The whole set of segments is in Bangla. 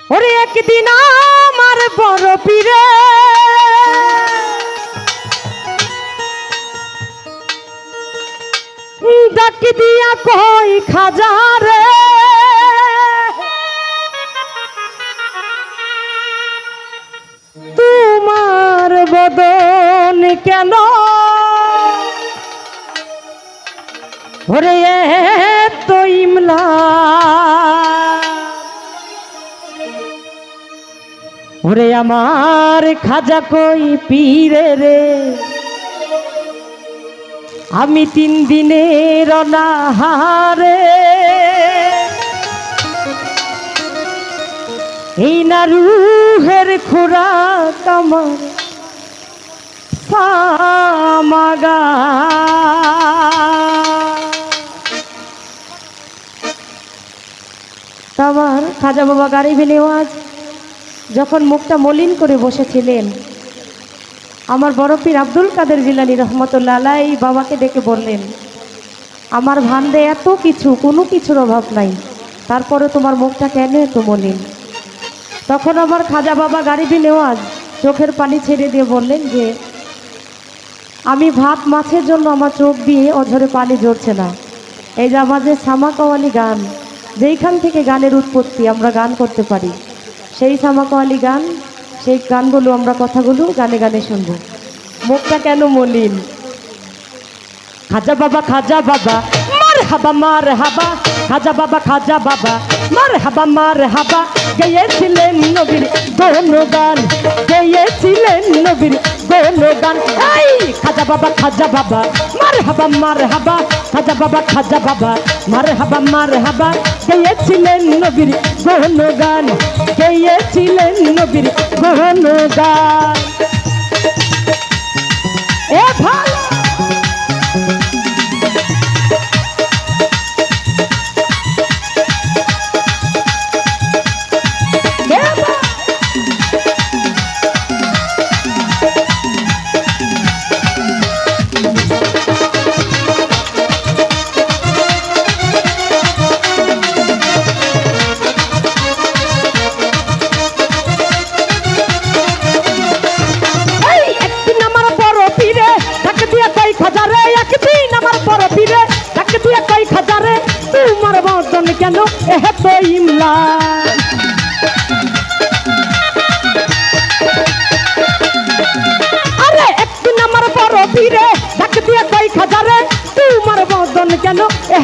ওরে একদিন আমার বড় পীরে ডাক দিয়া কই খাজা রে তোমার বদন কেন ওরে এত ইমলা ওরে আমার খাজা কই পীরে রে আমি 3 দিনের অনাহারে এই না রুহের খোরাক আমার সামাগা আমার খাজা বাবা গারিব নেওয়াজ যখন মুখটা মলিন করে বসেছিলেন আমার বড় পীর আব্দুল কাদের জিলানী রহমতুল্লাহ আলাইহি বাবাকে ডেকে বললেন, আমার ভান্ডে এত কিছু, কোনো কিছুর অভাব নাই, তারপরে তোমার মুখটা কেন এত মলিন? তখন আমার খাজা বাবা গারিবি নেওয়াজ চোখের পানি ছেড়ে দিয়ে বললেন যে আমি ভাত মাছের জন্য আমার চোখ দিয়ে অঝরে পানি ঝরছে না। এই যে আমাদের সামা কাওয়ালি গান, যেইখান থেকে গানের উৎপত্তি আমরা গান করতে পারি, সেই সামা কাওয়ালি গান, সেই গানগুলো আমরা কথাগুলো গানে গানে শুনবো। মুখটা কেন মলিন? খাজা বাবা মারহাবা মারহাবা, খাজা বাবা মারহাবা, গেয়েছিলেন নবীর গুণগান, গেয়েছিলেন নবীর গুণগান। এই খাজা বাবা মারহাবা মারহাবা, খাজা বাবা মারহাবা, গেয়েছিলেন নবীর গুণগান, গেয়েছিলেন নবীর গুণগান। এ ভালো কেন এত ইমলা? আরে একদিন আমার বড় পীরে ডাক দিয়ে কই খাজা রে তোমার বদন কেন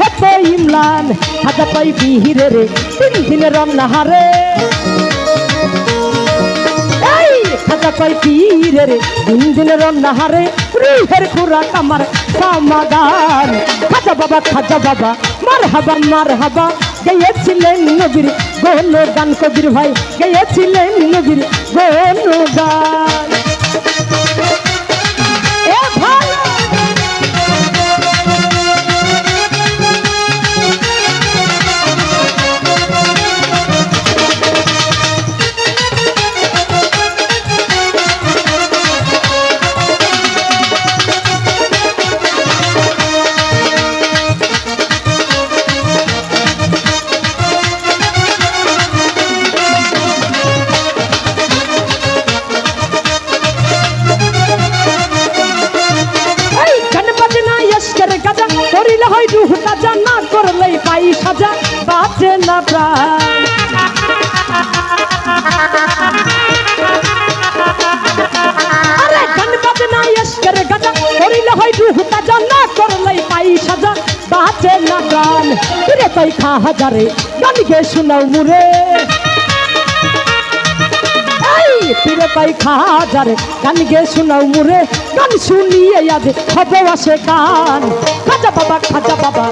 এত ইমলান? খাজা কই পীরে রে 3 দিনের অনাহারে, এই খাজা কই পীরে রে 3 দিনের অনাহারে, রুহের খোরাক আমার সামাগান। খাজা বাবা মারহাবা, গেয়েছিলেন নবীর গুণগান, কবির ভাই গেয়েছিলেন নবীর গুণগান। এ ভালো না করলে পাই সাজা, বাঁচে না প্রাণ। আরে গান বাজনা এসকের গাজা করিলে হয় রুহ তাজা, না করলে পাই সাজা, বাঁচে না প্রাণ। ফিরে তাই খাজারে গান গে শোনাও মুরে, ফিরে পাই খাজারে গান গে শোনাও মুরে, গান শুনিয়ে আজ হবে আসে কান। খাজা বাবা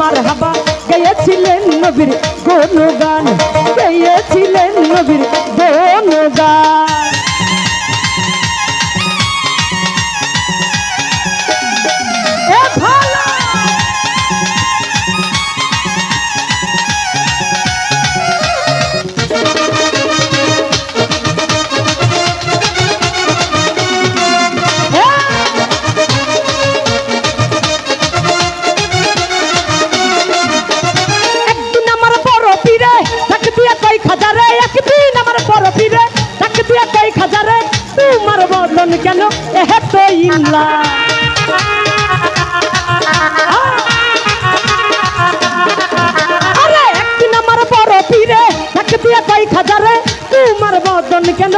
মারহাবা, গেয়েছিলেন নবীর গুণগান, গেয়েছিলেন নবীর গুণগান। এ ভালো কেন এত ইমলান। আরে একদিন আমার বড় পীরে তাকে দিয়ে কই খাজারে তোমার বদন কেন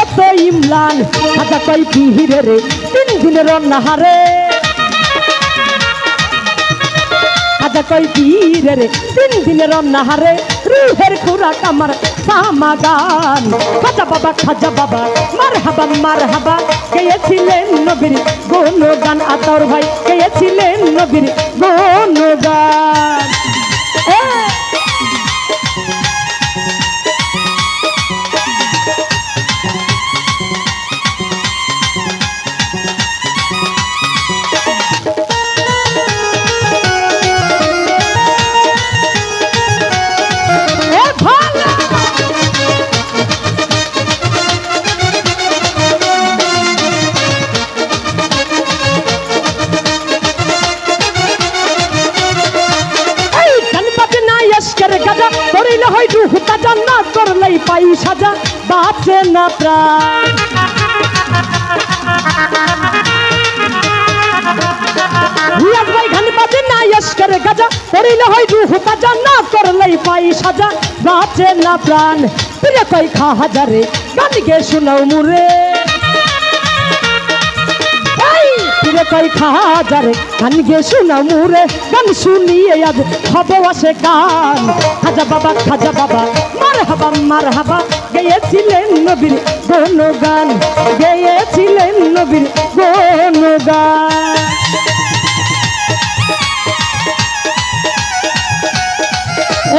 এত ইমলান। খাজা কই পীরে রে 3 দিনের অন্নাহারে। খাজা কই পীরে রে 3 দিনের অন্নাহারে রুহের খুরাক আমার সামাগান। খাজা বাবা মারহাবা গেয়েছিলেন নবীর গুণগান। আতাউর ভাই গেয়েছিলেন নবীর গুণগান। করিলে হয় রুহ তাজা না করলেই পাই সাজা বাঁচে না প্রাণ। রিয়াজ ভাই গান বাজে না এসকের গাজা করিলে হয় রুহ তাজা না করলেই পাই সাজা বাঁচে না প্রাণ। প্রিয় কই খা হাজারে গান গে শোনাও মুরে। প্রিয় কই খা হাজারে গান গে শোনাও মুরে। গান শুনিয়ে আজ হবে আসে কান। খাজা বাবা মারহাবা গেয়েছিলেন নবীর গুণগান। গেয়েছিলেন নবীর গুণগান।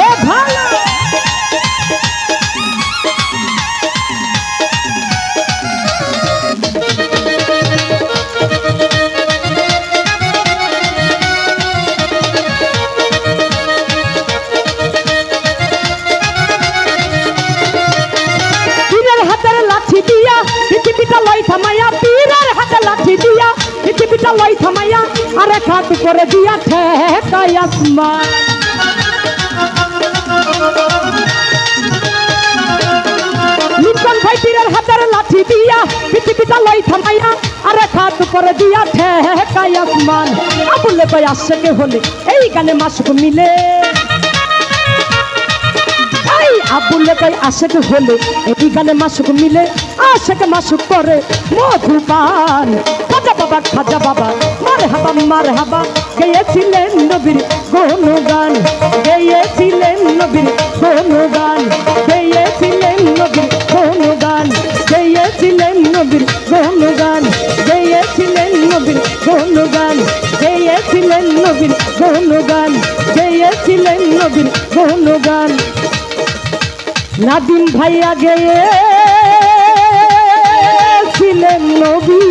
এ ভালো পৃথিবীটা লই থামাইয়া পীরের হাতে লাঠি দিয়া পৃথিবীটা লই থামাইয়া আরে খাত করে দিয়া ঠেকাই আসমান। লিটন ভাই পীরের হাতের লাঠি দিয়া পৃথিবীটা লই থামাইয়া আরে খাত করে দিয়া ঠেকাই আসমান। আবুলে ভাই আশেকে হলে এই গানে মাসুক মিলে। আবুলে ভাই আশেক হলে এই গানে মাসুক মিলে। আশেক মাসুক করে মধুপান। খাজা বাবা মারহাবা গেয়েছিলেন নবীর গুণগান। গেয়েছিলেন নবীর গুণগান। গেয়েছিলেন নবীর গুণগান। গেয়েছিলেন নবীর গুণগান। গেয়েছিলেন নবীর গুণগান। গেয়েছিলেন নবীর গুণগান। গেয়েছিলেন নবীর গুণগান। নাদিম ভাইয়া গেয়েছিলেন নবী।